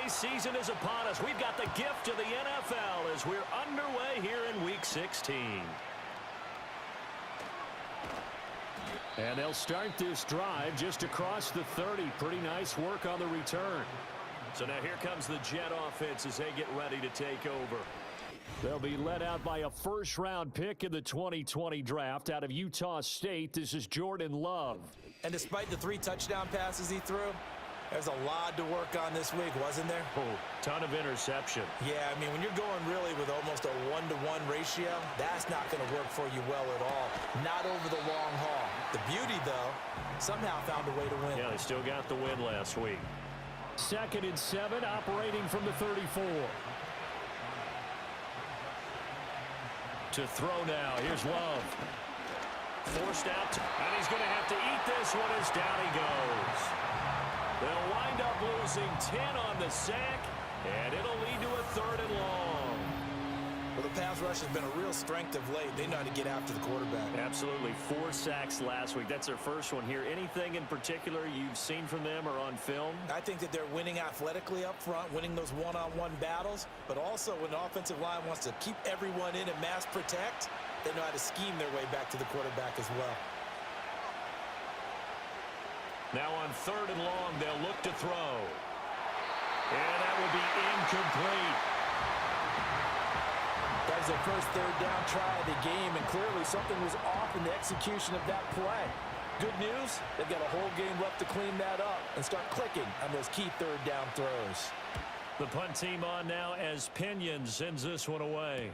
holiday season is upon us. We've got the gift of the NFL as we're underway here in Week 16. And they'll start this drive just across the 30. Pretty nice work on the return. So now here comes the Jet offense as they get ready to take over. They'll be led out by a first-round pick in the 2020 draft out of Utah State. This is Jordan Love. And despite the 3 touchdown passes he threw, there's a lot to work on this week, wasn't there? Oh, ton of interception. Yeah, I mean, when you're going really with almost a 1-to-1 ratio, that's not going to work for you well at all. Not over the long haul. The beauty, though, somehow found a way to win. Yeah, they still got the win last week. 2nd and 7, operating from the 34. To throw now. Here's Love. Forced out, and he's going to have to eat this one as down he goes. They'll wind up losing 10 on the sack, and it'll lead to a 3rd and long. Well, the pass rush has been a real strength of late. They know how to get after the quarterback. Absolutely. 4 sacks last week. That's their first one here. Anything in particular you've seen from them or on film? I think that they're winning athletically up front, winning those one-on-one battles, but also when the offensive line wants to keep everyone in and mass protect, they know how to scheme their way back to the quarterback as well. Now on 3rd and long, they'll look to throw. And that will be incomplete. That was their first 3rd down try of the game, and clearly something was off in the execution of that play. Good news, they've got a whole game left to clean that up and start clicking on those key 3rd down throws. The punt team on now as Pinion sends this one away.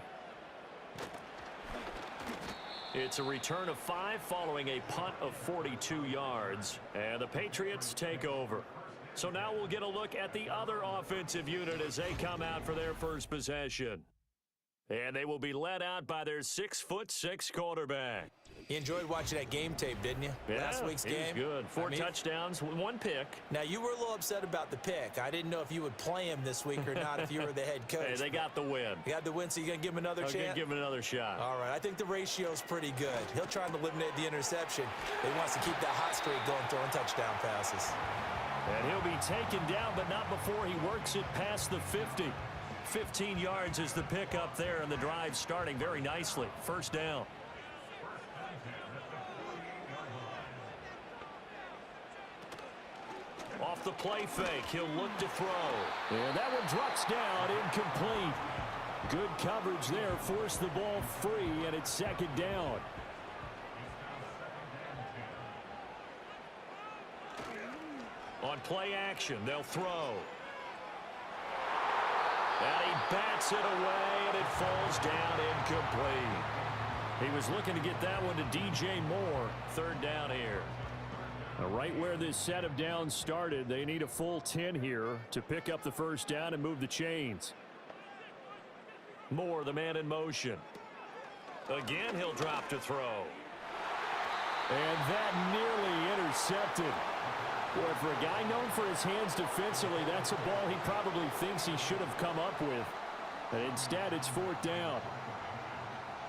It's a return of 5 following a punt of 42 yards, and the Patriots take over. So now we'll get a look at the other offensive unit as they come out for their first possession. And they will be led out by their 6'6" quarterback. You enjoyed watching that game tape, didn't you? Yeah, Last week's game. It was good. 4 touchdowns, 1 pick. Now, you were a little upset about the pick. I didn't know if you would play him this week or not if you were the head coach. Hey, they got the win. You got the win, so you're going to give him another chance? I'm going to give him another shot. All right. I think the ratio's pretty good. He'll try and eliminate the interception. He wants to keep that hot streak going, throwing touchdown passes. And he'll be taken down, but not before he works it past the 50. 15 yards is the pick up there, and the drive starting very nicely. 1st down. Off the play fake, he'll look to throw. And that one drops down, incomplete. Good coverage there, forced the ball free, and it's 2nd down. On play action, they'll throw. And he bats it away, and it falls down incomplete. He was looking to get that one to DJ Moore. 3rd down here. Right where this set of downs started, they need a full 10 here to pick up the 1st down and move the chains. Moore, the man in motion. Again, he'll drop to throw. And that nearly intercepted. Boy, for a guy known for his hands defensively, that's a ball he probably thinks he should have come up with. But instead, it's 4th down.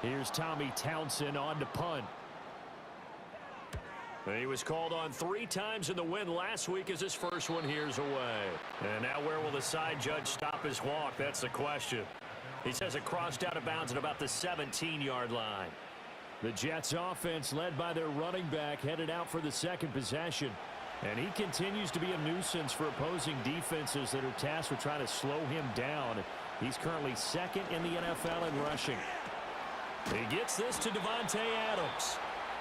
Here's Tommy Townsend on to punt. And he was called on 3 times in the win last week as his first one here's away. And now where will the side judge stop his walk? That's the question. He says it crossed out of bounds at about the 17-yard line. The Jets offense led by their running back headed out for the 2nd possession. And he continues to be a nuisance for opposing defenses that are tasked with trying to slow him down. He's currently 2nd in the NFL in rushing. He gets this to Devontae Adams.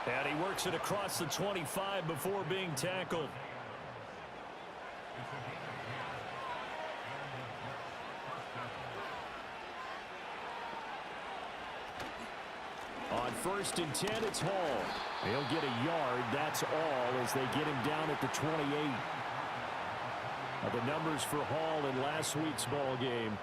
And he works it across the 25 before being tackled. On 1st and 10, it's Hall. He'll get a yard, that's all, as they get him down at the 28. The numbers for Hall in last week's ball game: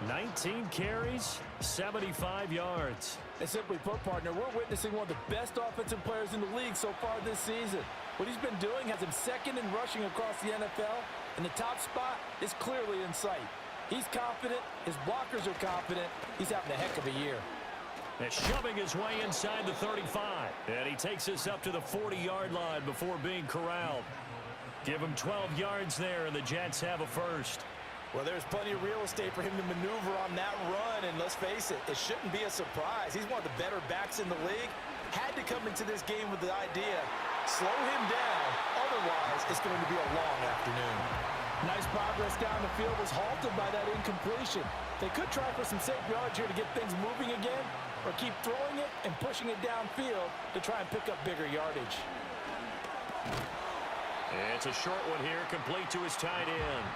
19 carries, 75 yards. And simply put, partner, we're witnessing one of the best offensive players in the league so far this season. What he's been doing has him 2nd in rushing across the NFL, and the top spot is clearly in sight. He's confident. His blockers are confident. He's having a heck of a year. And shoving his way inside the 35. And he takes us up to the 40-yard line before being corralled. Give him 12 yards there, and the Jets have a 1st. Well, there's plenty of real estate for him to maneuver on that run, and let's face it, it shouldn't be a surprise. He's one of the better backs in the league. Had to come into this game with the idea, slow him down, otherwise it's going to be a long afternoon. Nice progress down the field was halted by that incompletion. They could try for some safe yards here to get things moving again, or keep throwing it and pushing it downfield to try and pick up bigger yardage. It's a short one here, complete to his tight end.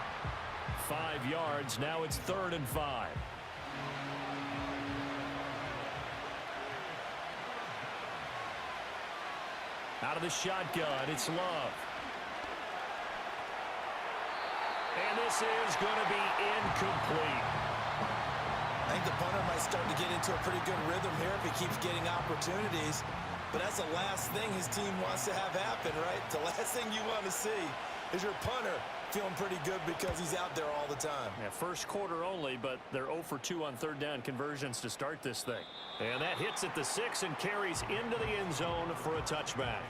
5 yards, now it's 3rd and 5. Out of the shotgun, it's Love. And this is going to be incomplete. I think the punter might start to get into a pretty good rhythm here if he keeps getting opportunities. But that's the last thing his team wants to have happen, right? The last thing you want to see is your punter feeling pretty good because he's out there all the time. Yeah, first quarter only, but they're 0 for 2 on 3rd down conversions to start this thing. And that hits at the 6 and carries into the end zone for a touchback.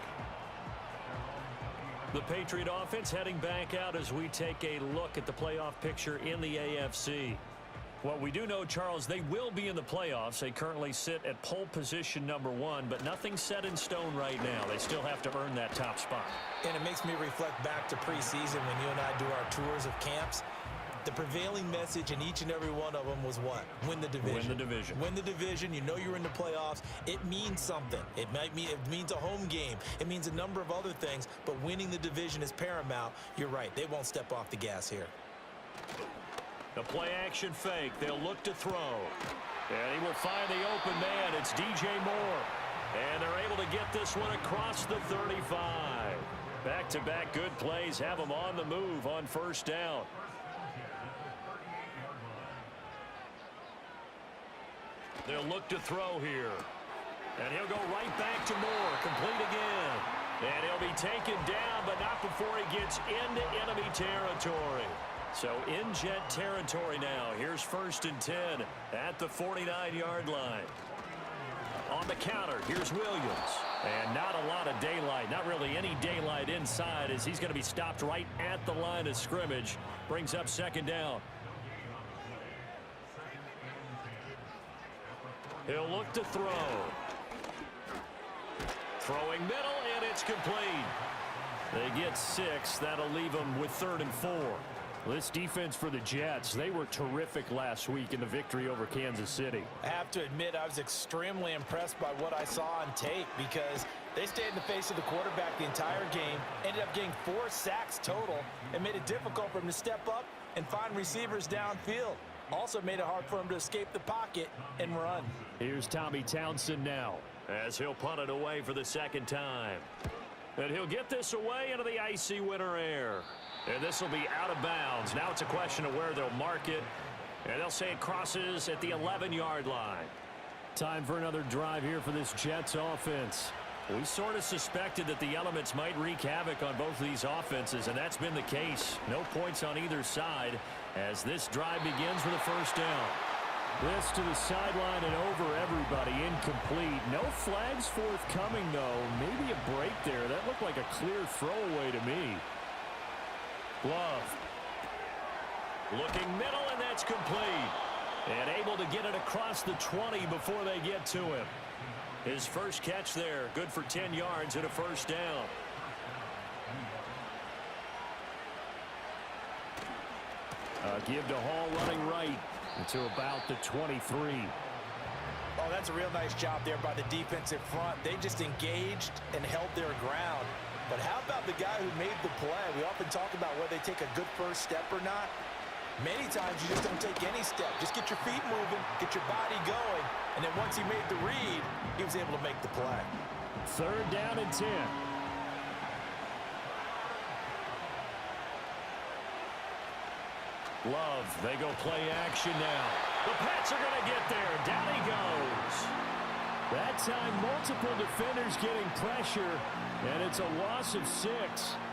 The Patriot offense heading back out as we take a look at the playoff picture in the AFC. Well, we do know, Charles, they will be in the playoffs. They currently sit at pole position number 1, but nothing's set in stone right now. They still have to earn that top spot. And it makes me reflect back to preseason when you and I do our tours of camps. The prevailing message in each and every one of them was what? Win the division. Win the division. Win the division. You know you're in the playoffs. It means something. It means a home game. It means a number of other things, but winning the division is paramount. You're right. They won't step off the gas here. The play-action fake. They'll look to throw. And he will find the open man. It's DJ Moore. And they're able to get this one across the 35. Back-to-back good plays have them on the move on 1st down. They'll look to throw here. And he'll go right back to Moore. Complete again. And he'll be taken down, but not before he gets into enemy territory. So in Jet territory now. Here's 1st and 10 at the 49-yard line. On the counter, here's Williams. And not a lot of daylight, not really any daylight inside, as he's going to be stopped right at the line of scrimmage. Brings up 2nd down. He'll look to throw. Throwing middle, and it's complete. They get 6. That'll leave them with 3rd and 4. This defense for the Jets, they were terrific last week in the victory over Kansas City. I have to admit, I was extremely impressed by what I saw on tape because they stayed in the face of the quarterback the entire game, ended up getting 4 sacks total, and made it difficult for him to step up and find receivers downfield. Also made it hard for him to escape the pocket and run. Here's Tommy Townsend now as he'll punt it away for the 2nd time. And he'll get this away into the icy winter air. And this will be out of bounds. Now it's a question of where they'll mark it. And they'll say it crosses at the 11-yard line. Time for another drive here for this Jets offense. We sort of suspected that the elements might wreak havoc on both of these offenses, and that's been the case. No points on either side as this drive begins with a 1st down. This to the sideline and over everybody. Incomplete. No flags forthcoming, though. Maybe a break there. That looked like a clear throwaway to me. Love. Looking middle, and that's complete. And able to get it across the 20 before they get to him. His first catch there, good for 10 yards and a 1st down. Give to Hall running right to about the 23. Oh, that's a real nice job there by the defensive front. They just engaged and held their ground. But how about the guy who made the play? We often talk about whether they take a good first step or not. Many times you just don't take any step. Just get your feet moving, get your body going, and then once he made the read, he was able to make the play. 3rd down and 10. Love, they go play action now. The Pats are going to get there. Down he goes. That time, multiple defenders getting pressure, and it's a loss of 6.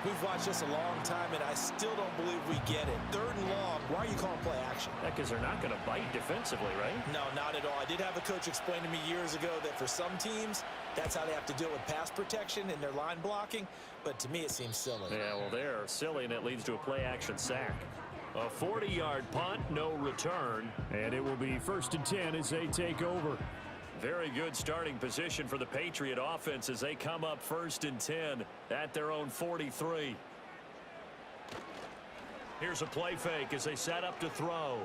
We've watched this a long time, and I still don't believe we get it. 3rd and long. Why are you calling play action? Because they're not going to bite defensively, right? No, not at all. I did have a coach explain to me years ago that for some teams, that's how they have to deal with pass protection and their line blocking. But to me, it seems silly. Yeah, well, they're silly, and it leads to a play action sack. A 40-yard punt, no return. And it will be 1st and 10 as they take over. Very good starting position for the Patriot offense as they come up 1st and 10 at their own 43. Here's a play fake as they set up to throw.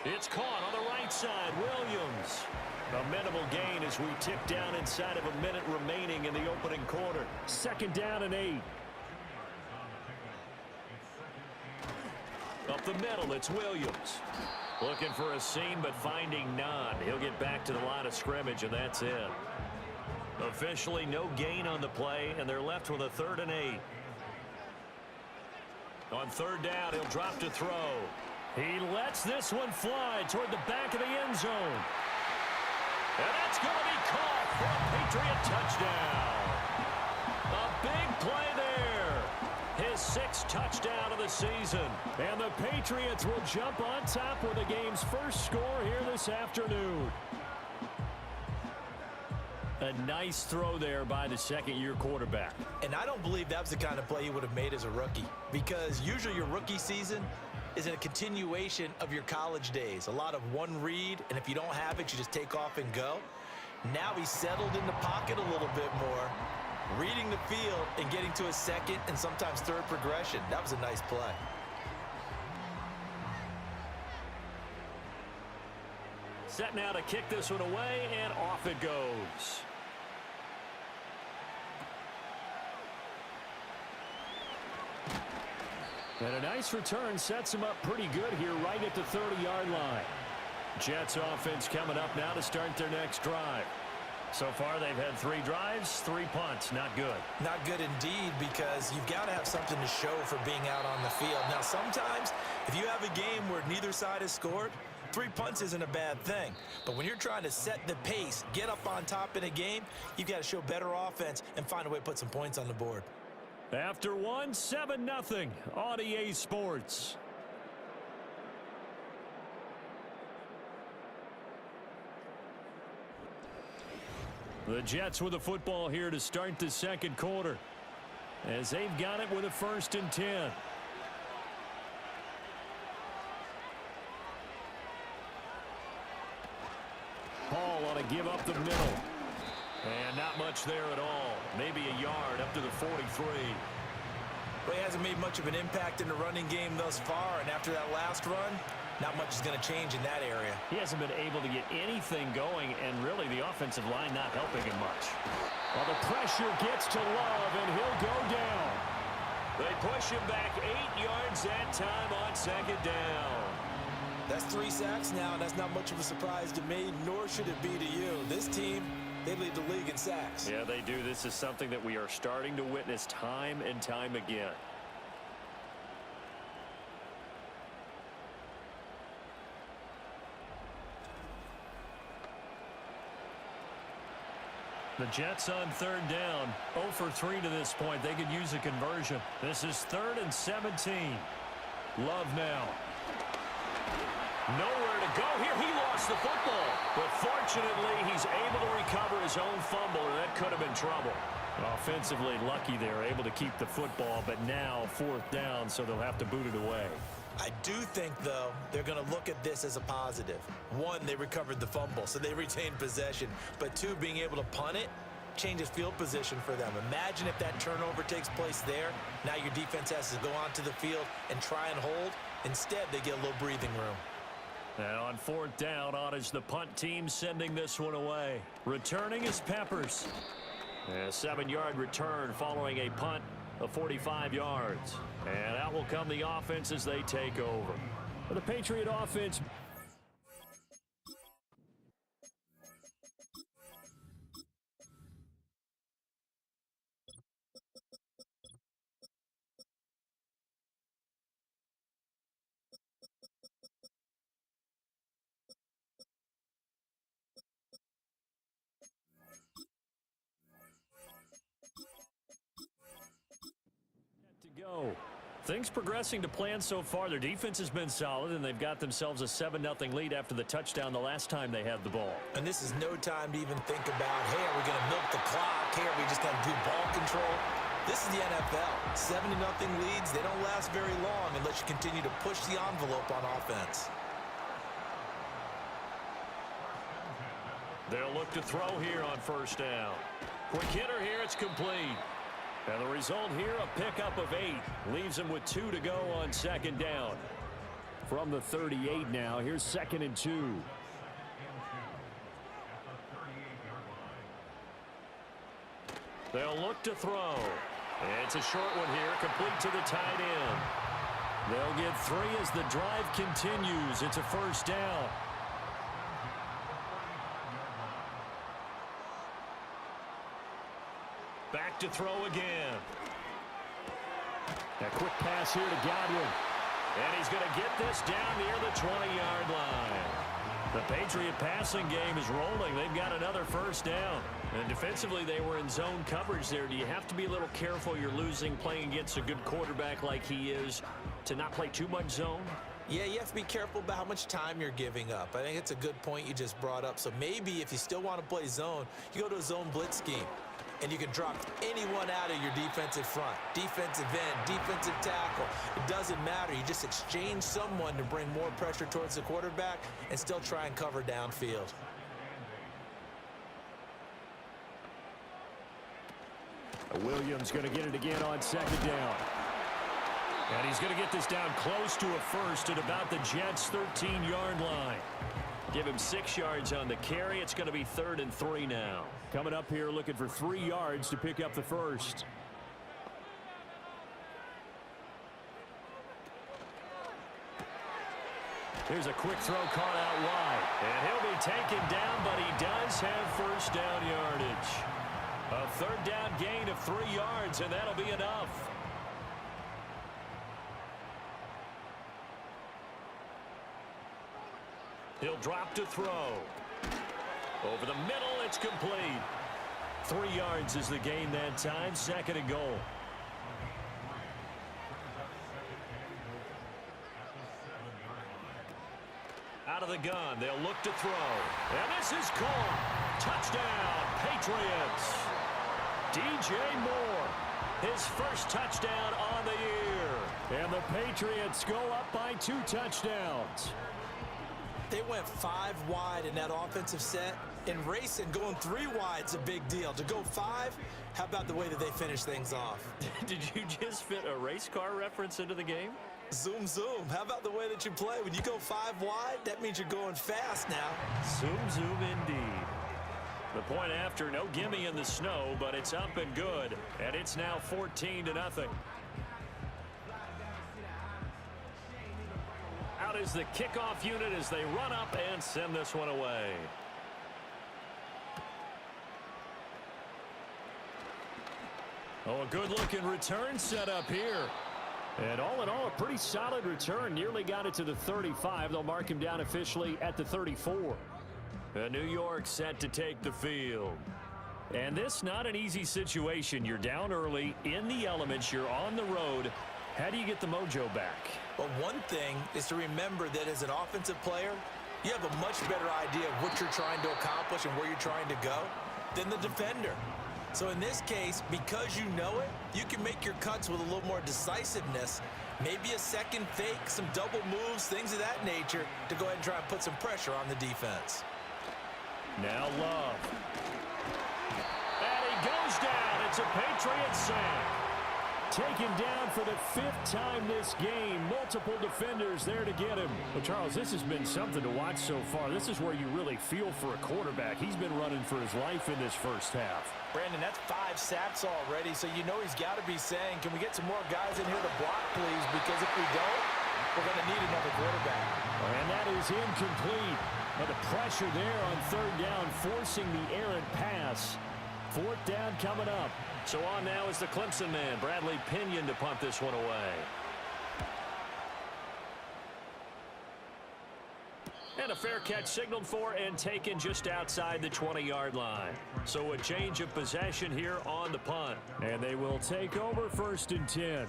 It's caught on the right side. Williams. A minimal gain as we tick down inside of a minute remaining in the opening quarter. 2nd down and 8. Up the middle, it's Williams. Looking for a seam, but finding none. He'll get back to the line of scrimmage, and that's it. Officially no gain on the play, and they're left with a 3rd and 8. On 3rd down, he'll drop to throw. He lets this one fly toward the back of the end zone. And that's going to be caught for a Patriot touchdown. A big play there. His 6th touchdown of the season. And the Patriots will jump on top with the game's first score here this afternoon. A nice throw there by the second-year quarterback. And I don't believe that was the kind of play he would have made as a rookie, because usually your rookie season is a continuation of your college days. A lot of one read, and if you don't have it, you just take off and go. Now he's settled in the pocket a little bit more, reading the field and getting to a 2nd and sometimes 3rd progression. That was a nice play. Set now to kick this one away, and off it goes. And a nice return sets him up pretty good here right at the 30-yard line. Jets offense coming up now to start their next drive. So far, they've had 3 drives, 3 punts. Not good. Not good indeed, because you've got to have something to show for being out on the field. Now, sometimes, if you have a game where neither side has scored, 3 punts isn't a bad thing. But when you're trying to set the pace, get up on top in a game, you've got to show better offense and find a way to put some points on the board. After one, 7-0 on EA Sports. The Jets with the football here to start the second quarter, as they've got it with a 1st and 10. Paul ought to give up the middle. And not much there at all. Maybe a yard up to the 43. Well, he hasn't made much of an impact in the running game thus far, and after that last run, not much is going to change in that area. He hasn't been able to get anything going, and really the offensive line not helping him much. Well, the pressure gets to Love, and he'll go down. They push him back 8 yards that time on 2nd down. That's 3 sacks now, and that's not much of a surprise to me, nor should it be to you. This team, they lead the league in sacks. Yeah, they do. This is something that we are starting to witness time and time again. The Jets on 3rd down. 0 for 3 to this point. They could use a conversion. This is 3rd and 17. Love now. Nowhere to go here. He lost the football. But fortunately, he's able to recover his own fumble, or that could have been trouble. Offensively lucky they're able to keep the football, but now 4th down, so they'll have to boot it away. I do think, though, they're going to look at this as a positive. 1, they recovered the fumble, so they retained possession. But 2, being able to punt it changes field position for them. Imagine if that turnover takes place there. Now your defense has to go onto the field and try and hold. Instead, they get a little breathing room. And on 4th down, on is the punt team sending this one away. Returning is Peppers. A 7-yard return following a punt of 45 yards. And out will come the offense as they take over. The Patriot offense. Things progressing to plan so far. Their defense has been solid, and they've got themselves a 7-0 lead after the touchdown the last time they had the ball. And this is no time to even think about, hey, are we going to milk the clock? Hey, are we just going to do ball control? This is the NFL. 7-0 leads, they don't last very long unless you continue to push the envelope on offense. They'll look to throw here on first down. Quick hitter here, it's complete. And the result here, a pickup of 8. Leaves him with 2 to go on second down. From the 38 now, here's 2nd and 2. They'll look to throw. It's a short one here, complete to the tight end. They'll get 3 as the drive continues. It's a first down. Back to throw again. A quick pass here to Godwin. And he's going to get this down near the 20-yard line. The Patriot passing game is rolling. They've got another first down. And defensively, they were in zone coverage there. Do you have to be a little careful you're losing playing against a good quarterback like he is to not play too much zone? Yeah, you have to be careful about how much time you're giving up. I think it's a good point you just brought up. So maybe if you still want to play zone, you go to a zone blitz scheme. And you can drop anyone out of your defensive front, defensive end, defensive tackle. It doesn't matter. You just exchange someone to bring more pressure towards the quarterback and still try and cover downfield. Williams going to get it again on second down. And he's going to get this down close to a first at about the Jets' 13-yard line. Give him 6 yards on the carry. It's going to be 3rd and 3 now. Coming up here looking for 3 yards to pick up the first. Here's a quick throw caught out wide. And he'll be taken down, but he does have first down yardage. A 3rd down gain of 3 yards, and that'll be enough. He'll drop to throw. Over the middle, it's complete. 3 yards is the gain that time. 2nd and goal. Out of the gun, they'll look to throw. And this is caught. Touchdown, Patriots. DJ Moore, his first touchdown on the year. And the Patriots go up by 2 touchdowns. They went 5 wide in that offensive set. In racing, going 3 wide's a big deal. To go 5, how about the way that they finish things off? Did you just fit a race car reference into the game? Zoom, zoom. How about the way that you play? When you go 5 wide, that means you're going fast now. Zoom, zoom indeed. The point after, no gimme in the snow, but it's up and good. And it's now 14-0. Out is the kickoff unit as they run up and send this one away. Oh, a good-looking return set up here. And all in all, a pretty solid return. Nearly got it to the 35. They'll mark him down officially at the 34. And New York set to take the field. And this not an easy situation. You're down early, in the elements, you're on the road. How do you get the mojo back? Well, one thing is to remember that as an offensive player, you have a much better idea of what you're trying to accomplish and where you're trying to go than the defender. So in this case, because you know it, you can make your cuts with a little more decisiveness, maybe a second fake, some double moves, things of that nature, to go ahead and try and put some pressure on the defense. Now Love. And he goes down. It's a Patriot sack. Taken down for the 5th time this game. Multiple defenders there to get him. Well, Charles, this has been something to watch so far. This is where you really feel for a quarterback. He's been running for his life in this first half. Brandon, that's 5 sacks already, so you know he's got to be saying, can we get some more guys in here to block, please? Because if we don't, we're going to need another quarterback. And that is incomplete. But the pressure there on 3rd down, forcing the errant pass. 4th down coming up. So on now is the Clemson man, Bradley Pinion, to punt this one away. And a fair catch signaled for and taken just outside the 20-yard line. So a change of possession here on the punt. And they will take over 1st and 10.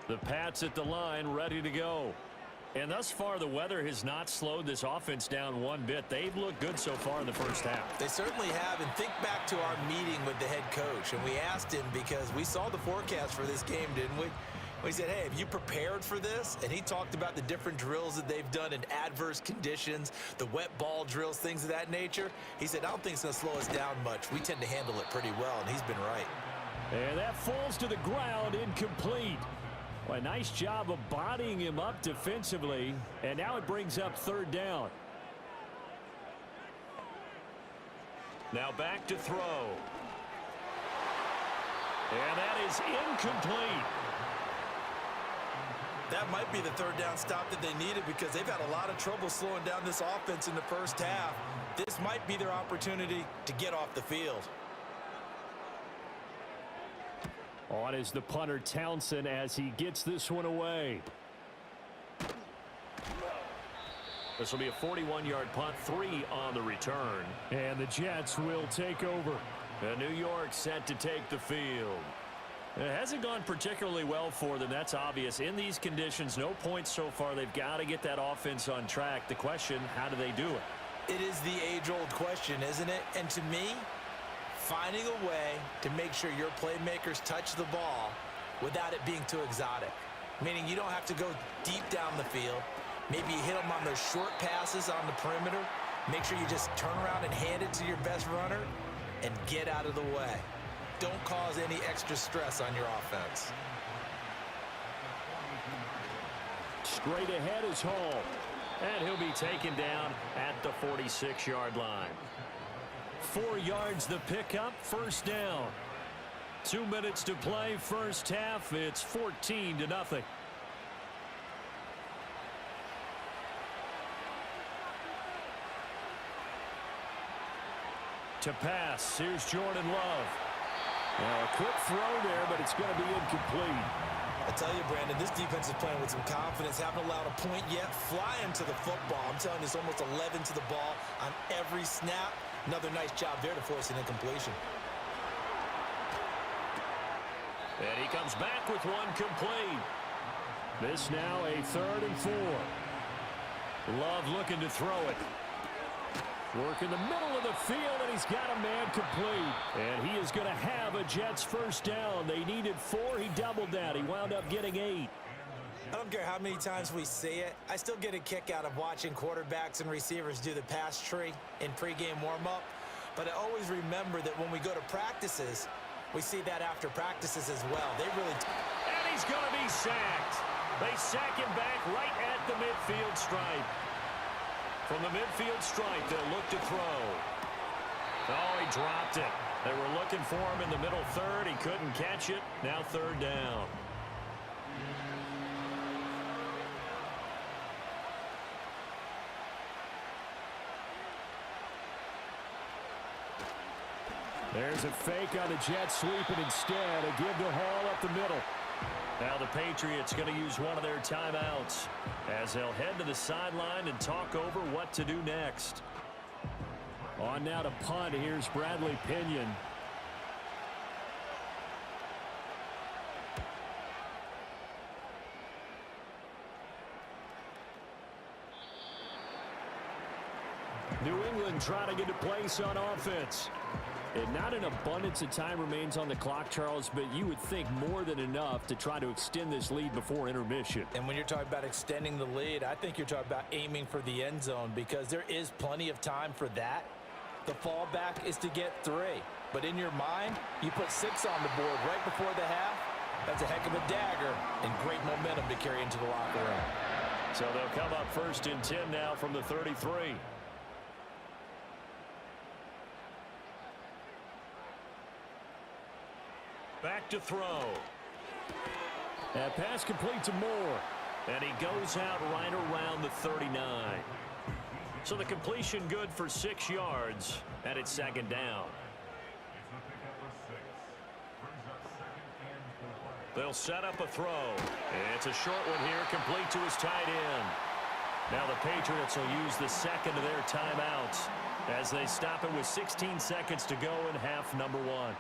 The Pats at the line ready to go. And thus far, the weather has not slowed this offense down one bit. They've looked good so far in the first half. They certainly have. And think back to our meeting with the head coach. And we asked him because we saw the forecast for this game, didn't we? We said, hey, have you prepared for this? And he talked about the different drills that they've done in adverse conditions, the wet ball drills, things of that nature. He said, I don't think it's going to slow us down much. We tend to handle it pretty well, and he's been right. And that falls to the ground, incomplete. Well, a nice job of bodying him up defensively, and now it brings up third down. Now back to throw. And that is incomplete. That might be the third down stop that they needed because they've had a lot of trouble slowing down this offense in the first half. This might be their opportunity to get off the field. On is the punter Townsend as he gets this one away. This will be a 41-yard punt, 3 on the return. And the Jets will take over. And New York set to take the field. It hasn't gone particularly well for them. That's obvious. In these conditions, no points so far. They've got to get that offense on track. The question, how do they do it? It is the age-old question, isn't it? And to me, finding a way to make sure your playmakers touch the ball without it being too exotic. Meaning you don't have to go deep down the field. Maybe you hit them on those short passes on the perimeter. Make sure you just turn around and hand it to your best runner and get out of the way. Don't cause any extra stress on your offense. Straight ahead is Hall. And he'll be taken down at the 46-yard line. 4 yards the pickup, first down. 2 minutes to play, first half. It's 14-0. To pass, here's Jordan Love. Now a quick throw there, but it's going to be incomplete. I tell you, Brandon, this defense is playing with some confidence. Haven't allowed a point yet. Flying to the football. I'm telling you, it's almost 11 to the ball on every snap. Another nice job there to force an incompletion. And he comes back with one complete. This now a 3rd and 4. Love looking to throw it. Work in the middle of the field, and he's got a man complete. And he is going to have a Jets first down. They needed 4. He doubled that. He wound up getting 8. I don't care how many times we see it. I still get a kick out of watching quarterbacks and receivers do the pass tree in pregame warm-up. But I always remember that when we go to practices, we see that after practices as well. They really... And he's going to be sacked. They sack him back right at the midfield stripe. From the midfield stripe, they'll look to throw. Oh, he dropped it. They were looking for him in the middle third. He couldn't catch it. Now third down. There's a fake on the jet sweep, and instead a give to Hall up the middle. Now the Patriots going to use one of their timeouts as they'll head to the sideline and talk over what to do next. On now to punt. Here's Bradley Pinion. New England trying to get a place on offense. And not an abundance of time remains on the clock, Charles, but you would think more than enough to try to extend this lead before intermission. And when you're talking about extending the lead, I think you're talking about aiming for the end zone because there is plenty of time for that. The fallback is to get 3. But in your mind, you put 6 on the board right before the half. That's a heck of a dagger and great momentum to carry into the locker room. So they'll come up 1st and 10 now from the 33. Back to throw. That pass complete to Moore. And he goes out right around the 39. So the completion good for 6 yards. And it's 2nd down. They'll set up a throw. It's a short one here, complete to his tight end. Now the Patriots will use the second of their timeouts as they stop it with 16 seconds to go in half number 1.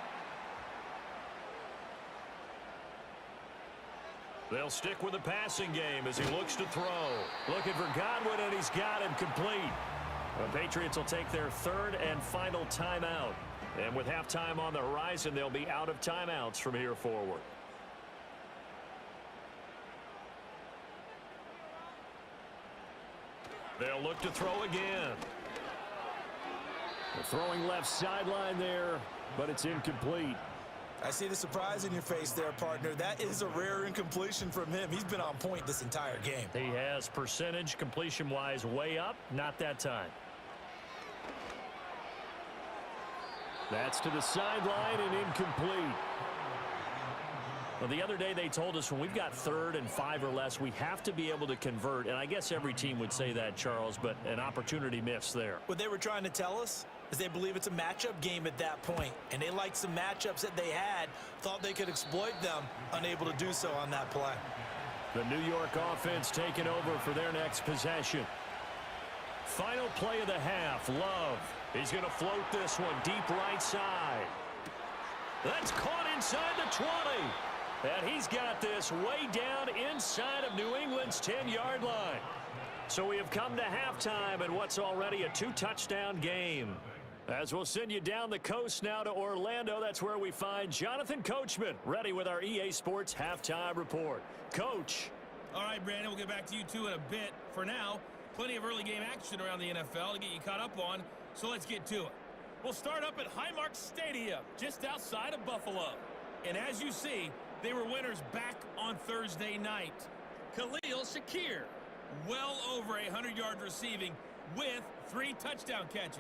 They'll stick with the passing game as he looks to throw. Looking for Godwin, and he's got him complete. The Patriots will take their third and final timeout. And with halftime on the horizon, they'll be out of timeouts from here forward. They'll look to throw again. The throwing left sideline there, but it's incomplete. I see the surprise in your face there, partner. That is a rare incompletion from him. He's been on point this entire game. He has percentage completion-wise way up, not that time. That's to the sideline and incomplete. Well, the other day they told us when we've got 3rd and 5 or less, we have to be able to convert. And I guess every team would say that, Charles, but an opportunity missed there. What they were trying to tell us is they believe it's a matchup game at that point. And they liked some matchups that they had, thought they could exploit them, unable to do so on that play. The New York offense taking over for their next possession. Final play of the half, Love. He's going to float this one deep right side. That's caught inside the 20. And he's got this way down inside of New England's 10-yard line. So we have come to halftime in what's already a 2-touchdown game. As we'll send you down the coast now to Orlando, that's where we find Jonathan Coachman ready with our EA Sports Halftime Report. Coach. All right, Brandon, we'll get back to you two in a bit. For now, plenty of early game action around the NFL to get you caught up on, so let's get to it. We'll start up at Highmark Stadium, just outside of Buffalo. And as you see, they were winners back on Thursday night. Khalil Shakir, well over 100 yards receiving with 3 touchdown catches.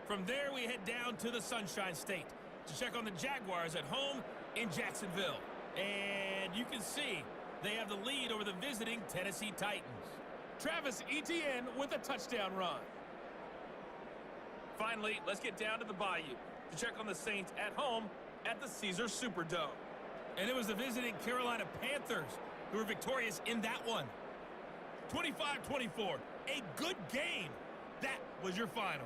From there, we head down to the Sunshine State to check on the Jaguars at home in Jacksonville. And you can see they have the lead over the visiting Tennessee Titans. Travis Etienne with a touchdown run. Finally, let's get down to the Bayou to check on the Saints at home at the Caesars Superdome. And it was the visiting Carolina Panthers who were victorious in that one. 25-24, a good game. That was your final.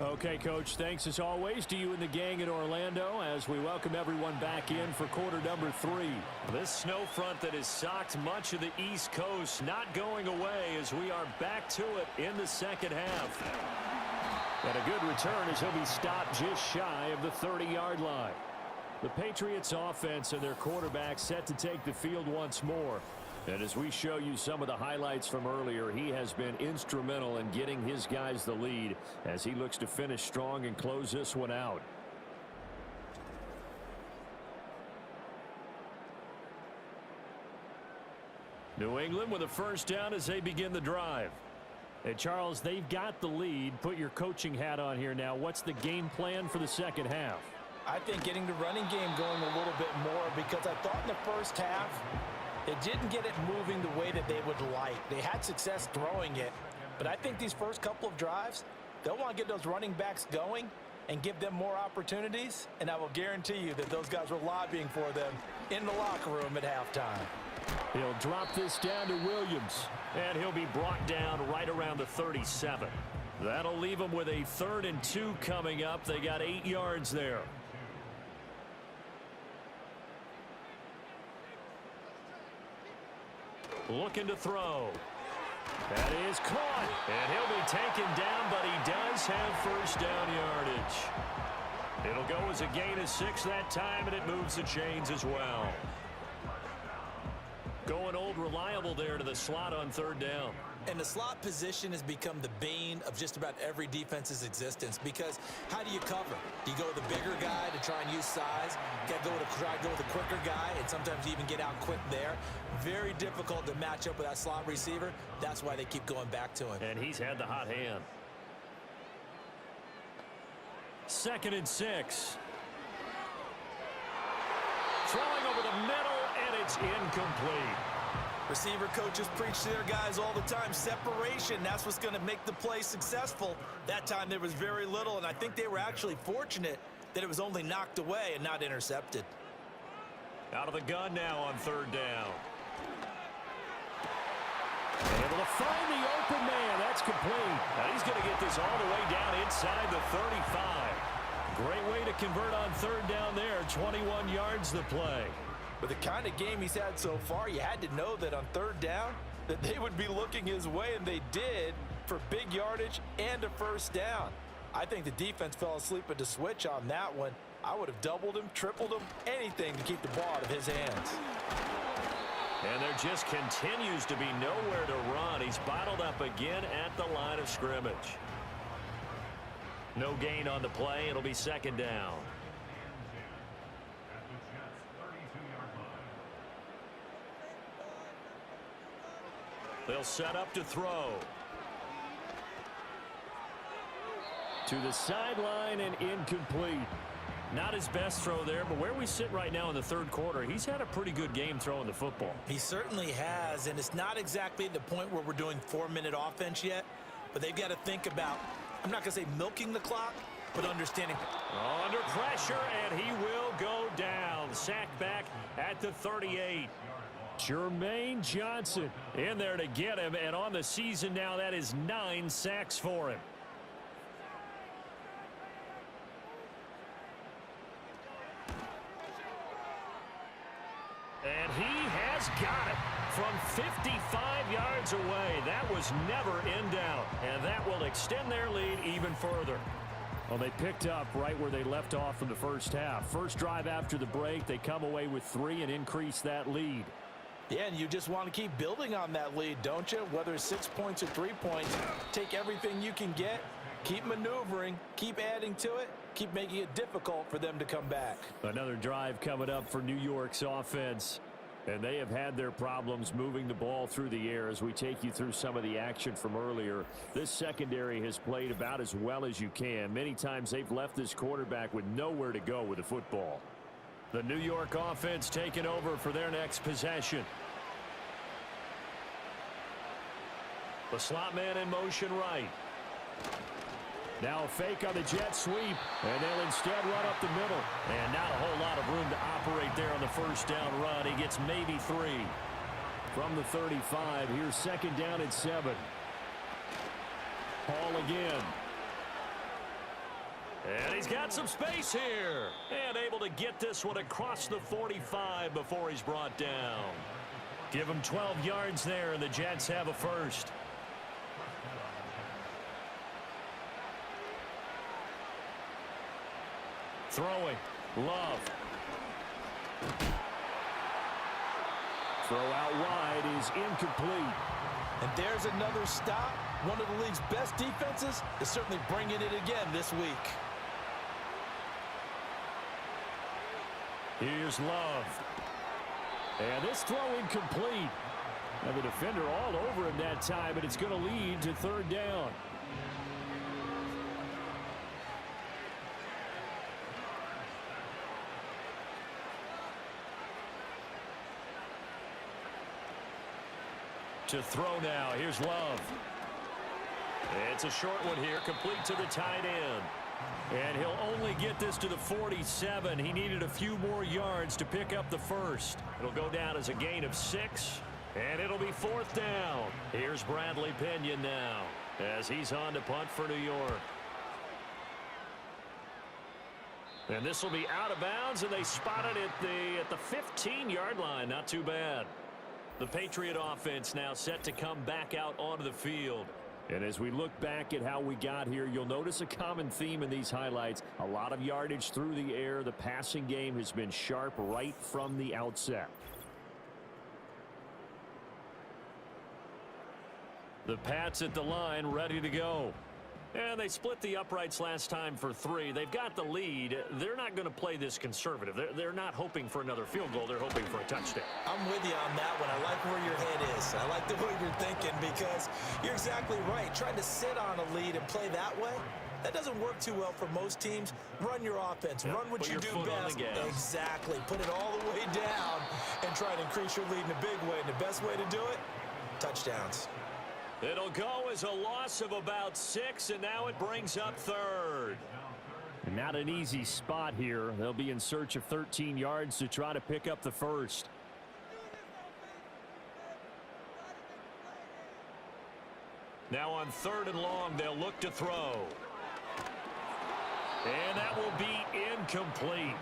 Okay, Coach, thanks as always to you and the gang in Orlando as we welcome everyone back in for quarter number 3. This snow front that has socked much of the East Coast not going away as we are back to it in the second half. And a good return as he'll be stopped just shy of the 30-yard line. The Patriots offense and their quarterback set to take the field once more. And as we show you some of the highlights from earlier, he has been instrumental in getting his guys the lead as he looks to finish strong and close this one out. New England with a first down as they begin the drive. Hey, Charles, they've got the lead. Put your coaching hat on here now. What's the game plan for the second half? I think getting the running game going a little bit more because I thought in the first half they didn't get it moving the way that they would like. They had success throwing it, but I think these first couple of drives, they'll want to get those running backs going and give them more opportunities, and I will guarantee you that those guys were lobbying for them in the locker room at halftime. He'll drop this down to Williams. And he'll be brought down right around the 37. That'll leave them with a 3rd and 2 coming up. They got 8 yards there. Looking to throw. That is caught. And he'll be taken down, but he does have first down yardage. It'll go as a gain of 6 that time, and it moves the chains as well. Going old reliable there to the slot on 3rd down. And the slot position has become the bane of just about every defense's existence because how do you cover? Do you go with the bigger guy to try and use size? You got to try to go with the quicker guy and sometimes even get out quick there. Very difficult to match up with that slot receiver. That's why they keep going back to him. And he's had the hot hand. 2nd and 6. Throwing over the middle, and it's incomplete. Receiver coaches preach to their guys all the time. Separation, that's what's going to make the play successful. That time there was very little, and I think they were actually fortunate that it was only knocked away and not intercepted. Out of the gun now on 3rd down. It's complete. Now he's going to get this all the way down inside the 35. Great way to convert on third down there. 21 yards the play. With the kind of game he's had so far, you had to know that on third down that they would be looking his way, and they did, for big yardage and a first down. I think the defense fell asleep at the switch on that one. I would have doubled him, tripled him, anything to keep the ball out of his hands. And there just continues to be nowhere to run. He's bottled up again at the line of scrimmage. No gain on the play. It'll be second down. They'll set up to throw. To the sideline and incomplete. Not his best throw there, but where we sit right now in the third quarter, he's had a pretty good game throwing the football. He certainly has, and it's not exactly the point where we're doing 4-minute offense yet, but they've got to think about, I'm not going to say milking the clock, but understanding. Under pressure, and he will go down. Sacked back at the 38. Jermaine Johnson In there to get him, and on the season now, that is 9 sacks for him. And he has got it from 55 yards away. That was never in doubt, and that will extend their lead even further. Well, they picked up right where they left off in the first half. First drive after the break, they come away with 3 and increase that lead. Yeah, and you just want to keep building on that lead, don't you? Whether it's 6 points or 3 points, take everything you can get, keep maneuvering, keep adding to it, keep making it difficult for them to come back. Another drive coming up for New York's offense. And they have had their problems moving the ball through the air as we take you through some of the action from earlier. This secondary has played about as well as you can. Many times they've left this quarterback with nowhere to go with the football. The New York offense taking over for their next possession. The slot man in motion right. Now a fake on the jet sweep, and they'll instead run up the middle. And not a whole lot of room to operate there on the first down run. He gets maybe 3. From the 35, here's second down and 7. Hall again. And he's got some space here. And able to get this one across the 45 before he's brought down. Give him 12 yards there, and the Jets have a first. Throwing. Love. Throw out wide is incomplete. And there's another stop. One of the league's best defenses is certainly bringing it again this week. Here's Love. And this throw incomplete. Now the defender all over him that time, but it's going to lead to third down. To throw now. Here's Love. It's a short one here, complete to the tight end. And he'll only get this to the 47. He needed a few more yards to pick up the first. It'll go down as a gain of 6, and it'll be fourth down. Here's Bradley Pinion now as he's on to punt for New York. And this will be out of bounds, and they spot it at the 15-yard line. Not too bad. The Patriot offense now set to come back out onto the field. And as we look back at how we got here, you'll notice a common theme in these highlights. A lot of yardage through the air. The passing game has been sharp right from the outset. The Pats at the line, ready to go. And they split the uprights last time for 3. They've got the lead. They're not going to play this conservative. They're not hoping for another field goal. They're hoping for a touchdown. I'm with you on that one. I like where your head is. I like the way you're thinking because you're exactly right. Trying to sit on a lead and play that way, that doesn't work too well for most teams. Run your offense. Yep, run what you do best. Exactly. Put it all the way down and try to increase your lead in a big way. And the best way to do it, touchdowns. It'll go as a loss of about 6, and now it brings up third. Not an easy spot here. They'll be in search of 13 yards to try to pick up the first. Now on 3rd and long, they'll look to throw. And that will be incomplete.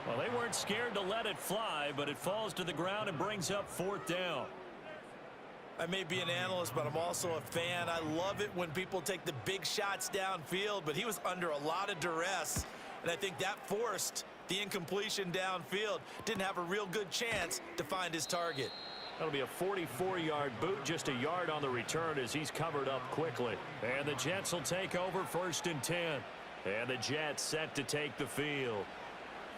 Well, they weren't scared to let it fly, but it falls to the ground and brings up 4th down. I may be an analyst, but I'm also a fan. I love it when people take the big shots downfield, but he was under a lot of duress, and I think that forced the incompletion downfield. Didn't have a real good chance to find his target. That'll be a 44-yard boot, just a yard on the return as he's covered up quickly. And the Jets will take over 1st and 10. And the Jets set to take the field.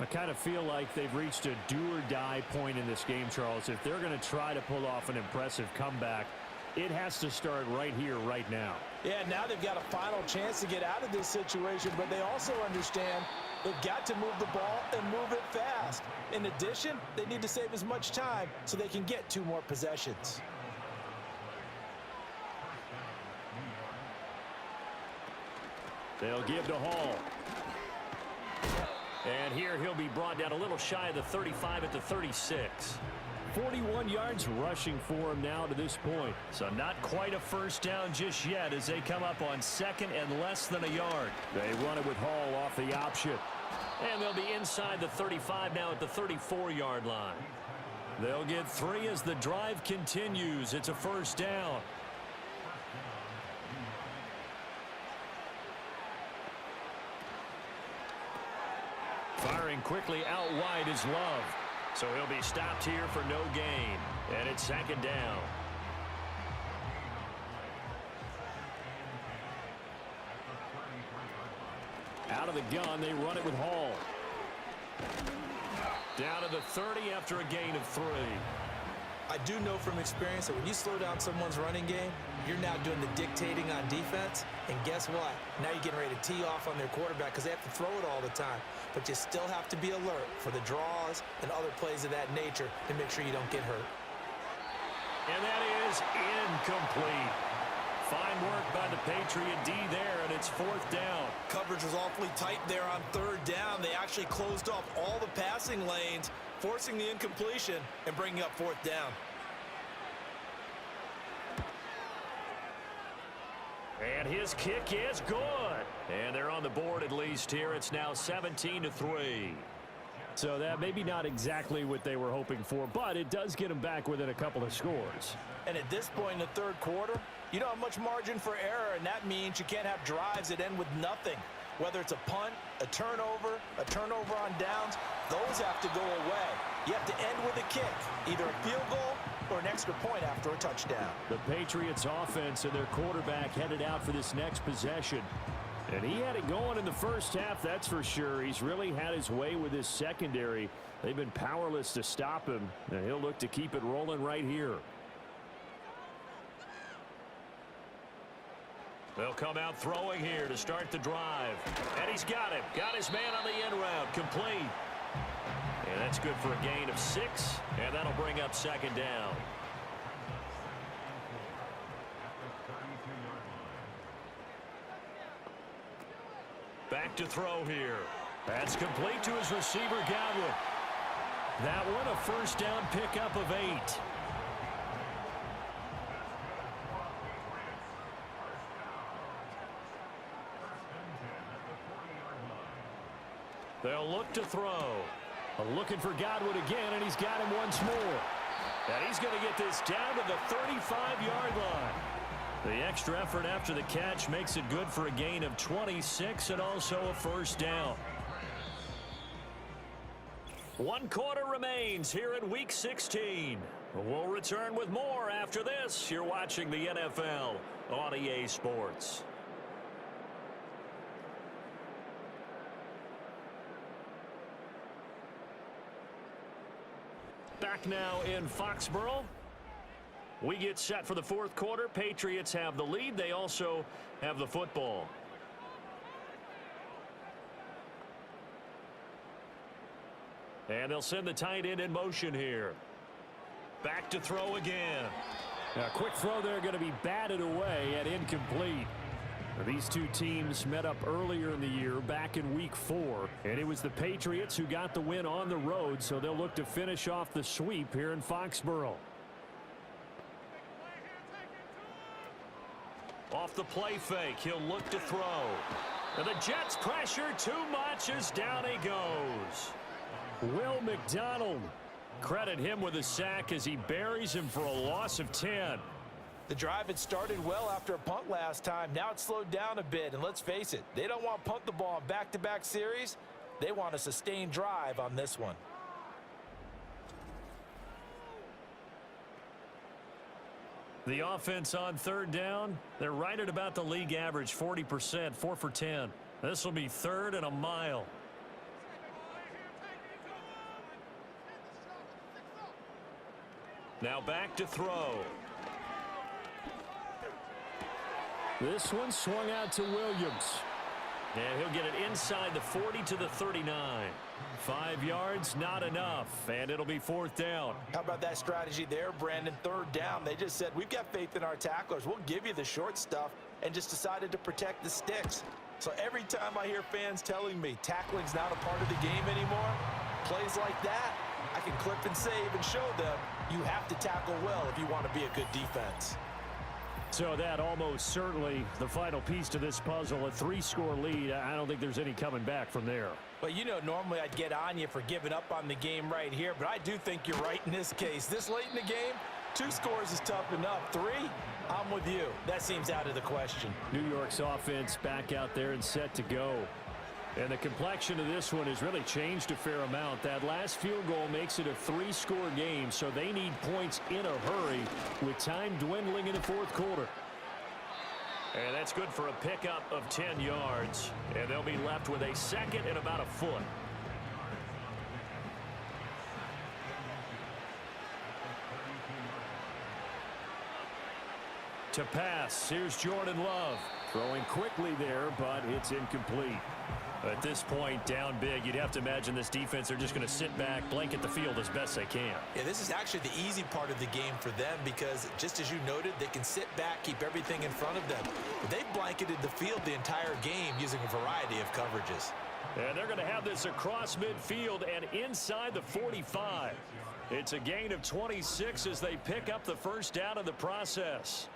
I kind of feel like they've reached a do-or-die point in this game, Charles. If they're going to try to pull off an impressive comeback, it has to start right here, right now. Yeah, now they've got a final chance to get out of this situation, but they also understand they've got to move the ball and move it fast. In addition, they need to save as much time so they can get 2 more possessions. They'll give to Hall. And here he'll be brought down a little shy of the 35 at the 36. 41 yards rushing for him now to this point. So not quite a 1st down just yet as they come up on 2nd and less than a yard. They run it with Hall off the option. And they'll be inside the 35 now at the 34-yard line. They'll get 3 as the drive continues. It's a 1st down. Firing quickly out wide is Love. So he'll be stopped here for no gain. And it's 2nd down. Out of the gun, they run it with Hall. Down to the 30 after a gain of 3. I do know from experience that when you slow down someone's running game, you're now doing the dictating on defense. And guess what? Now you're getting ready to tee off on their quarterback because they have to throw it all the time. But you still have to be alert for the draws and other plays of that nature to make sure you don't get hurt. And that is incomplete. Fine work by the Patriot D there, and it's 4th down. Coverage was awfully tight there on 3rd down. They actually closed off all the passing lanes, forcing the incompletion and bringing up 4th down. And his kick is good. And they're on the board at least here. It's now 17-3. So that maybe not exactly what they were hoping for, but it does get them back within a couple of scores. And at this point in the 3rd quarter, you don't have much margin for error, and that means you can't have drives that end with nothing. Whether it's a punt, a turnover on downs, those have to go away. You have to end with a kick, either a field goal or an extra point after a touchdown. The Patriots offense and their quarterback headed out for this next possession. And he had it going in the 1st half, that's for sure. He's really had his way with his secondary. They've been powerless to stop him, and he'll look to keep it rolling right here. They'll come out throwing here to start the drive. And he's got him. Got his man on the end route. Complete. And that's good for a gain of 6. And that'll bring up 2nd down. Back to throw here. That's complete to his receiver, Godwin. That one a 1st down pickup of 8. They'll look to throw. Looking for Godwin again, and he's got him once more. And he's going to get this down to the 35-yard line. The extra effort after the catch makes it good for a gain of 26 and also a 1st down. 1 quarter remains here in Week 16. We'll return with more after this. You're watching the NFL on EA Sports. Back now in Foxborough. We get set for the 4th quarter. Patriots have the lead. They also have the football. And they'll send the tight end in motion here. Back to throw again. A quick throw there going to be batted away and incomplete. These two teams met up earlier in the year, back in Week 4, and it was the Patriots who got the win on the road, so they'll look to finish off the sweep here in Foxborough. Off the play fake, he'll look to throw. And the Jets pressure too much as down he goes. Will McDonald. Credit him with a sack as he buries him for a loss of 10. The drive had started well after a punt last time. Now it's slowed down a bit, and let's face it, they don't want to punt the ball in back-to-back series. They want a sustained drive on this one. The offense on third down, they're right at about the league average, 40%, 4 for 10. This will be 3rd and a mile. Now back to throw. This one swung out to Williams. And he'll get it inside the 40 to the 39. 5 yards, not enough, and it'll be 4th down. How about that strategy there, Brandon? 3rd down. They just said, we've got faith in our tacklers. We'll give you the short stuff, and just decided to protect the sticks. So every time I hear fans telling me tackling's not a part of the game anymore, plays like that, I can clip and save and show them you have to tackle well if you want to be a good defense. So that almost certainly the final piece to this puzzle, a 3-score lead. I don't think there's any coming back from there. Well, you know, normally I'd get on you for giving up on the game right here, but I do think you're right in this case. This late in the game, 2 scores is tough enough. 3, I'm with you. That seems out of the question. New York's offense back out there and set to go. And the complexion of this one has really changed a fair amount. That last field goal makes it a 3-score game, so they need points in a hurry with time dwindling in the 4th quarter. And that's good for a pickup of 10 yards. And they'll be left with a 2nd and about a foot. To pass, here's Jordan Love. Throwing quickly there, but it's incomplete. At this point, down big, you'd have to imagine this defense are just going to sit back, blanket the field as best they can. Yeah, this is actually the easy part of the game for them because, just as you noted, they can sit back, keep everything in front of them. But they've blanketed the field the entire game using a variety of coverages. And they're going to have this across midfield and inside the 45. It's a gain of 26 as they pick up the 1st down in the process.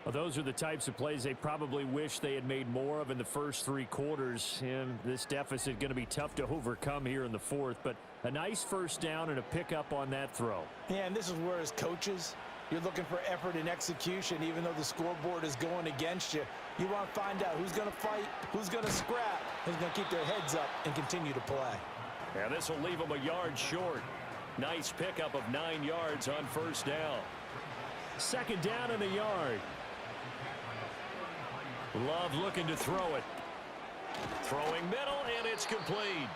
Well, those are the types of plays they probably wish they had made more of in the first 3 quarters. And this deficit going to be tough to overcome here in the 4th. But a nice 1st down and a pickup on that throw. Yeah, and this is where, as coaches, you're looking for effort and execution. Even though the scoreboard is going against you, you want to find out who's going to fight, who's going to scrap, who's going to keep their heads up and continue to play. And this will leave them a yard short. Nice pickup of 9 yards on 1st down. 2nd down and a yard. Love looking to throw it. Throwing middle, and it's complete.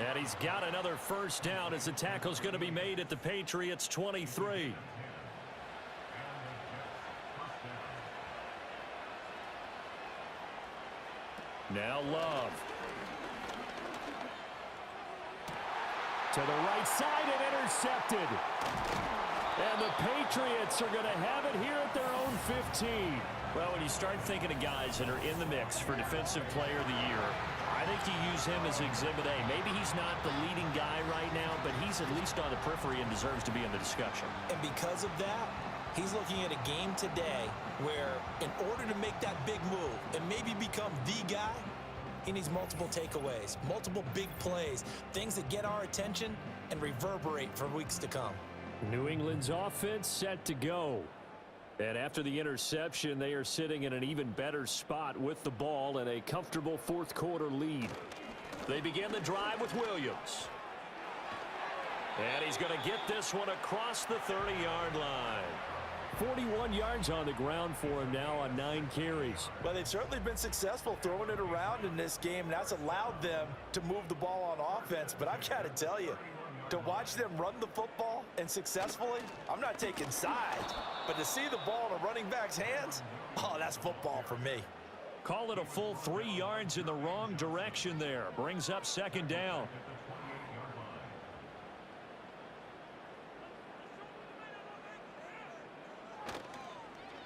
And he's got another 1st down as the tackle's going to be made at the Patriots' 23. Now Love. To the right side and intercepted. And the Patriots are going to have it here at their own 15. Well, when you start thinking of guys that are in the mix for Defensive Player of the Year, I think you use him as Exhibit A. Maybe he's not the leading guy right now, but he's at least on the periphery and deserves to be in the discussion. And because of that, he's looking at a game today where, in order to make that big move and maybe become the guy, he needs multiple takeaways, multiple big plays, things that get our attention and reverberate for weeks to come. New England's offense set to go. And after the interception, they are sitting in an even better spot with the ball and a comfortable 4th quarter lead. They begin the drive with Williams. And he's going to get this one across the 30-yard line. 41 yards on the ground for him now on 9 carries. Well, they've certainly been successful throwing it around in this game, and that's allowed them to move the ball on offense. But I've got to tell you, to watch them run the football and successfully, I'm not taking sides, but to see the ball in a running back's hands, oh, that's football for me. Call it a full 3 yards in the wrong direction there. Brings up 2nd down.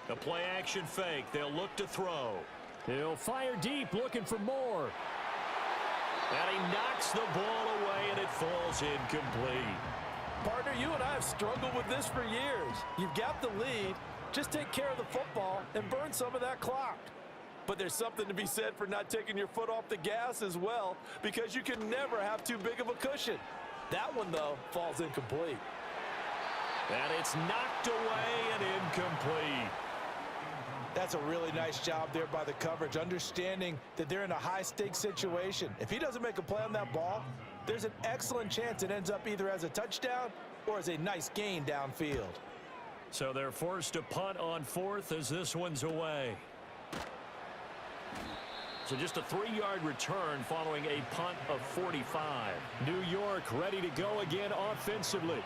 A play action fake. They'll look to throw. He'll fire deep, looking for more. And he knocks the ball away, and it falls incomplete. Partner, you and I have struggled with this for years. You've got the lead, Just take care of the football and burn some of that clock. But there's something to be said for not taking your foot off the gas as well, because you can never have too big of a cushion. That one, though, falls incomplete. And it's knocked away and incomplete. That's a really nice job there by the coverage, understanding that they're in a high-stakes situation. If he doesn't make a play on that ball, there's an excellent chance it ends up either as a touchdown or as a nice gain downfield. So they're forced to punt on fourth as this one's away. So just a 3-yard return following a punt of 45. New York ready to go again offensively.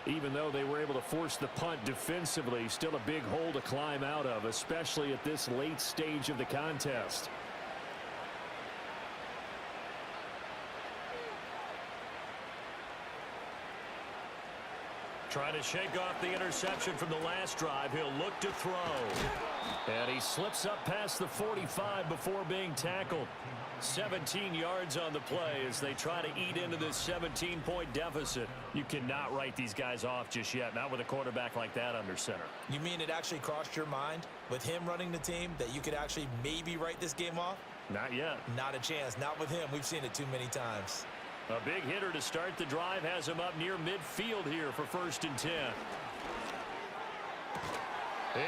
Even though they were able to force the punt defensively, still a big hole to climb out of, especially at this late stage of the contest. Trying to shake off the interception from the last drive. He'll look to throw. And he slips up past the 45 before being tackled. 17 yards on the play as they try to eat into this 17-point deficit. You cannot write these guys off just yet, not with a quarterback like that under center. You mean it actually crossed your mind with him running the team that you could actually maybe write this game off? Not yet. Not a chance. Not with him. We've seen it too many times. A big hitter to start the drive has him up near midfield here for 1st and 10.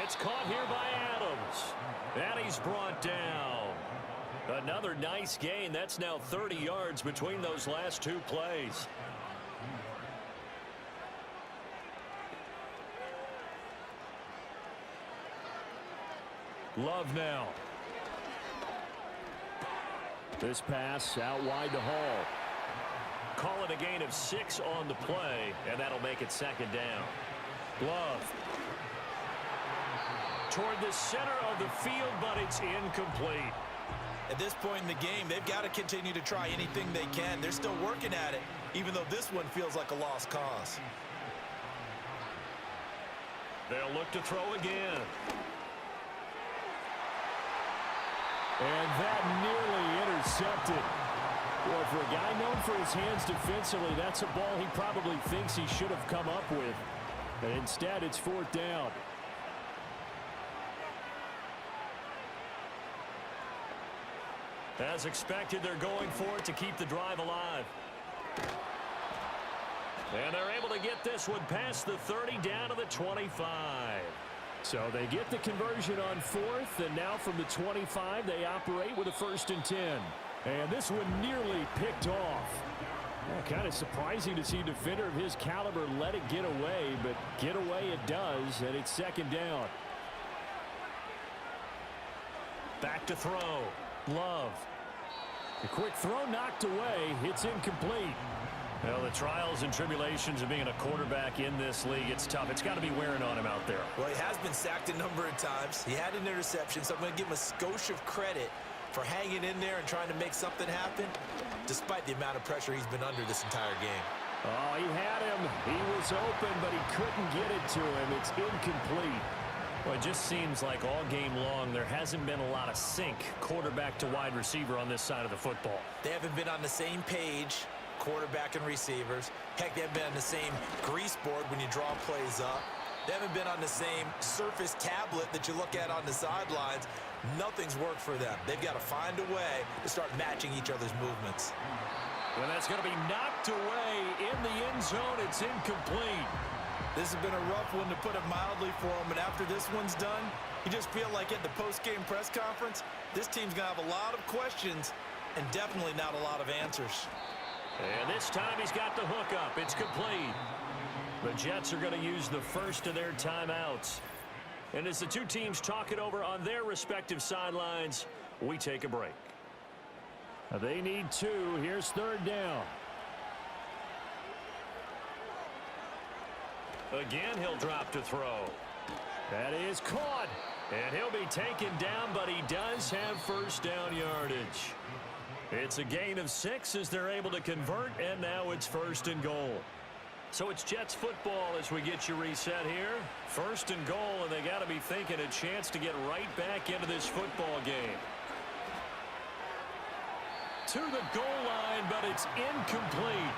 It's caught here by Adams. And he's brought down. Another nice gain. That's now 30 yards between those last 2 plays. Love now. This pass out wide to Hall. Call it a gain of 6 on the play, and that'll make it 2nd down. Love. Toward the center of the field, but it's incomplete. At this point in the game, they've got to continue to try anything they can. They're still working at it, even though this one feels like a lost cause. They'll look to throw again. And that nearly intercepted. Well, for a guy known for his hands defensively, that's a ball he probably thinks he should have come up with. But instead, it's 4th down. As expected, they're going for it to keep the drive alive. And they're able to get this one past the 30 down to the 25. So they get the conversion on 4th, and now from the 25, they operate with a 1st and 10. And this one nearly picked off. Kind of surprising to see a defender of his caliber let it get away, but get away it does, and it's 2nd down. Back to throw. Love. A quick throw knocked away. It's incomplete. Well, the trials and tribulations of being a quarterback in this league, it's tough. It's got to be wearing on him out there. Well, he has been sacked a number of times. He had an interception, so I'm going to give him a skosh of credit for hanging in there and trying to make something happen, despite the amount of pressure he's been under this entire game. Oh, he had him. He was open, but he couldn't get it to him. It's incomplete. Well, it just seems like all game long there hasn't been a lot of sync quarterback to wide receiver on this side of the football. They haven't been on the same page, quarterback and receivers. Heck, they haven't been on the same grease board when you draw plays up. They haven't been on the same surface tablet that you look at on the sidelines. Nothing's worked for them. They've got to find a way to start matching each other's movements. Well, that's going to be knocked away in the end zone. It's incomplete. This has been a rough one, to put it mildly, for him. And after this one's done, you just feel like at the post-game press conference, this team's going to have a lot of questions and definitely not a lot of answers. And this time he's got the hook up. It's complete. The Jets are going to use the first of their timeouts. And as the two teams talk it over on their respective sidelines, we take a break. They need 2. Here's 3rd down. Again, he'll drop to throw. That is caught. And he'll be taken down, but he does have 1st down yardage. It's a gain of 6 as they're able to convert, and now it's 1st and goal. So it's Jets football as we get you reset here. 1st and goal, and they got to be thinking a chance to get right back into this football game. To the goal line, but it's incomplete.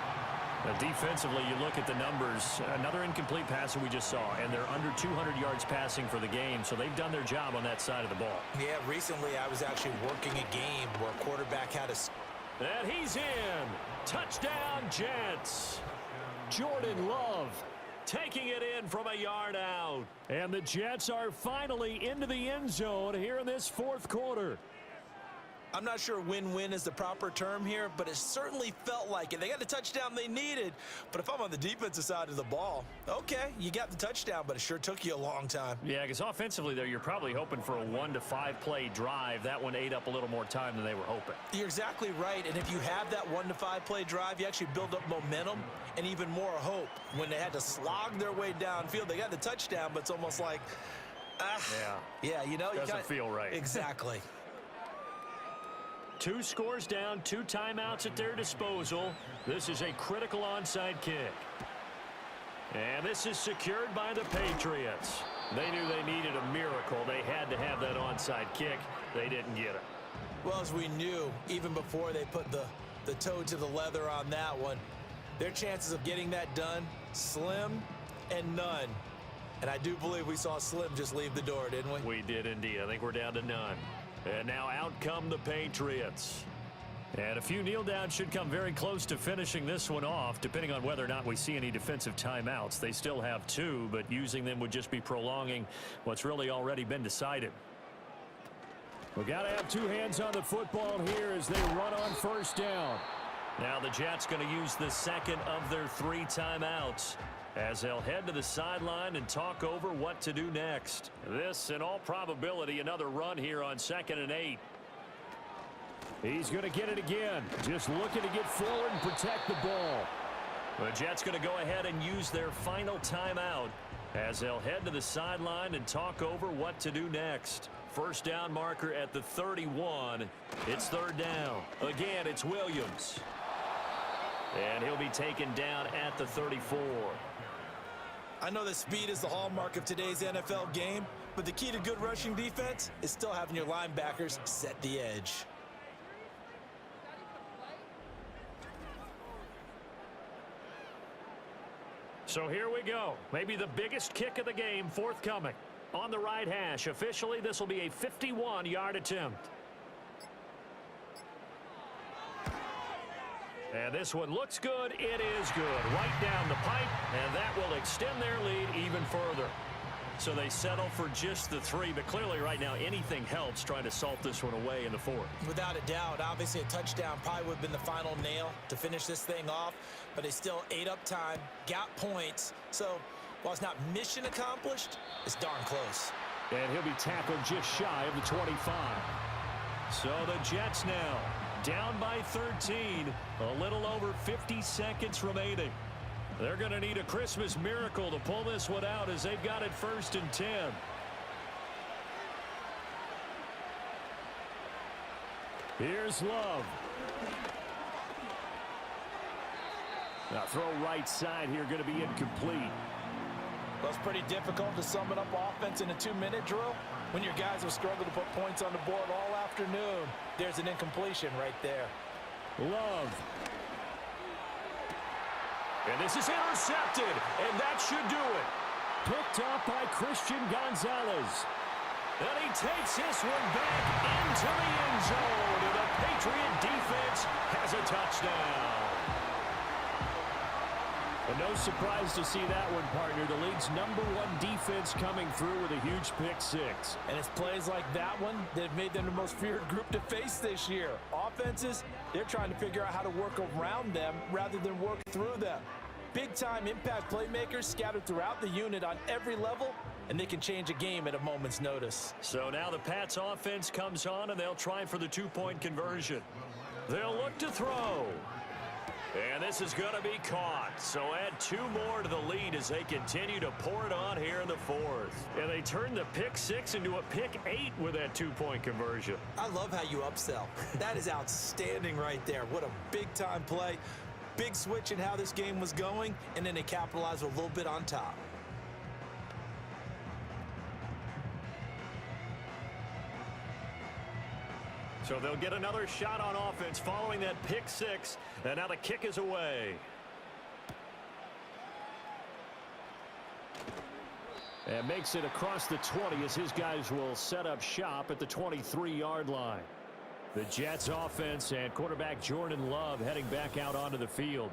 Defensively, you look at the numbers. Another incomplete pass that we just saw, and they're under 200 yards passing for the game, so they've done their job on that side of the ball. Yeah, recently I was actually working a game where a quarterback had a... And he's in. Touchdown, Jets. Jordan Love Taking it in from a yard out. And the Jets are finally into the end zone here in this fourth quarter. I'm not sure win-win is the proper term here, but it certainly felt like it. They got the touchdown they needed, but if I'm on the defensive side of the ball, okay, you got the touchdown, but it sure took you a long time. Yeah, because offensively there, you're probably hoping for a 1 to 5 play drive. That one ate up a little more time than they were hoping. You're exactly right, and if you have that 1 to 5 play drive, you actually build up momentum and even more hope. When they had to slog their way downfield, they got the touchdown, but it's almost like, yeah, you know, doesn't feel right. Exactly. 2 scores down, 2 timeouts at their disposal. This is a critical onside kick. And this is secured by the Patriots. They knew they needed a miracle. They had to have that onside kick. They didn't get it. Well, as we knew, even before they put the toe to the leather on that one, their chances of getting that done, slim and none. And I do believe we saw Slim just leave the door, didn't we? We did indeed. I think we're down to none. And now out come the Patriots. And a few kneel downs should come very close to finishing this one off, depending on whether or not we see any defensive timeouts. They still have 2, but using them would just be prolonging what's really already been decided. We got to have 2 hands on the football here as they run on first down. Now the Jets going to use the second of their 3 timeouts, as they'll head to the sideline and talk over what to do next. This, in all probability, another run here on 2nd and 8. He's going to get it again. Just looking to get forward and protect the ball. The Jets going to go ahead and use their final timeout, as they'll head to the sideline and talk over what to do next. First down marker at the 31. It's 3rd down. Again, it's Williams. And he'll be taken down at the 34. I know that speed is the hallmark of today's NFL game, but the key to good rushing defense is still having your linebackers set the edge. So here we go. Maybe the biggest kick of the game forthcoming. On the right hash. Officially, this will be a 51-yard attempt. And this one looks good. It is good. Right down the pipe, and that will extend their lead even further. So they settle for just the 3, but clearly right now anything helps trying to salt this one away in the 4th. Without a doubt, obviously a touchdown probably would have been the final nail to finish this thing off, but they still ate up time, got points. So while it's not mission accomplished, it's darn close. And he'll be tackled just shy of the 25. So the Jets now down by 13, a little over 50 seconds remaining. They're going to need a Christmas miracle to pull this one out, as they've got it 1st and 10. Here's Love. Now throw right side here, going to be incomplete. Well, it's pretty difficult to sum it up offense in a 2-minute drill when your guys have struggled to put points on the board all afternoon. There's an incompletion right there. Love. And this is intercepted, and that should do it. Picked off by Christian Gonzalez. And he takes this one back into the end zone, and the Patriot defense has a touchdown. And no surprise to see that one, partner. The league's #1 defense coming through with a huge pick-6. And it's plays like that one that have made them the most feared group to face this year. Offenses, they're trying to figure out how to work around them rather than work through them. Big-time impact playmakers scattered throughout the unit on every level, and they can change a game at a moment's notice. So now the Pats offense comes on, and they'll try for the 2-point conversion. They'll look to throw. And this is going to be caught. So add 2 more to the lead as they continue to pour it on here in the 4th. And they turn the pick-6 into a pick-8 with that 2-point conversion. I love how you upsell. That is outstanding right there. What a big-time play. Big switch in how this game was going, and then they capitalized a little bit on top. So they'll get another shot on offense following that pick-6, and now the kick is away. And makes it across the 20 as his guys will set up shop at the 23-yard line. The Jets offense and quarterback Jordan Love heading back out onto the field.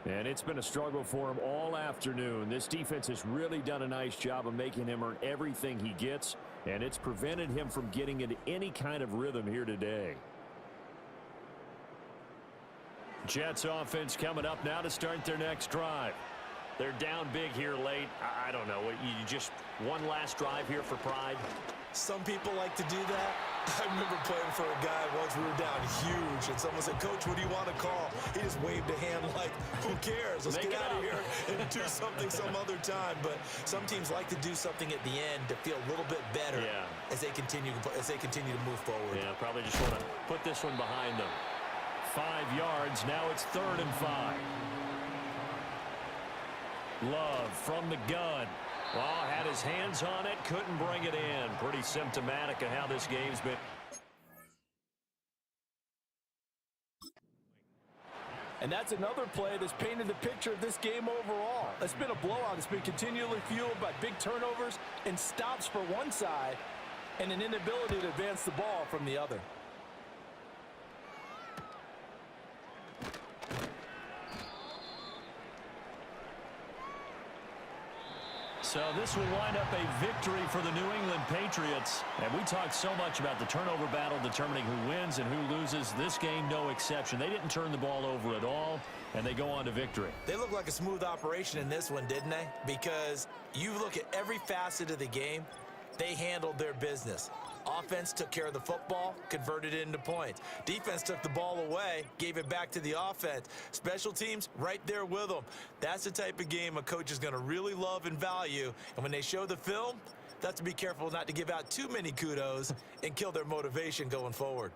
And it's been a struggle for him all afternoon. This defense has really done a nice job of making him earn everything he gets, and it's prevented him from getting into any kind of rhythm here today. Jets offense coming up now to start their next drive. They're down big here late. I don't know. You just one last drive here for pride? Some people like to do that. I remember playing for a guy once. We were down huge, and someone said, "Coach, what do you want to call?" He just waved a hand like, "Who cares? Let's get out of here and do something some other time." But some teams like to do something at the end to feel a little bit better as they continue to move forward. Yeah, probably just want to put this one behind them. 5 yards. Now it's 3rd and 5. Love from the gun. Well, had his hands on it, couldn't bring it in. Pretty symptomatic of how this game's been. And that's another play that's painted the picture of this game overall. It's been a blowout. It's been continually fueled by big turnovers and stops for one side and an inability to advance the ball from the other. So this will wind up a victory for the New England Patriots. And we talked so much about the turnover battle determining who wins and who loses. This game, no exception. They didn't turn the ball over at all, and they go on to victory. They look like a smooth operation in this one, didn't they? Because you look at every facet of the game, they handled their business. Offense took care of the football, converted it into points. Defense took the ball away, gave it back to the offense. Special teams, right there with them. That's the type of game a coach is going to really love and value. And when they show the film, they have to be careful not to give out too many kudos and kill their motivation going forward.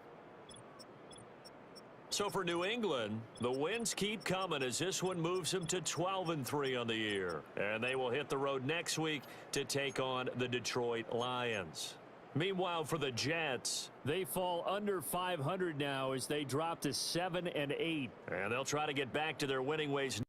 So for New England, the wins keep coming as this one moves them to 12-3 on the year. And they will hit the road next week to take on the Detroit Lions. Meanwhile, for the Jets, they fall under 500 now as they drop to 7-8. And they'll try to get back to their winning ways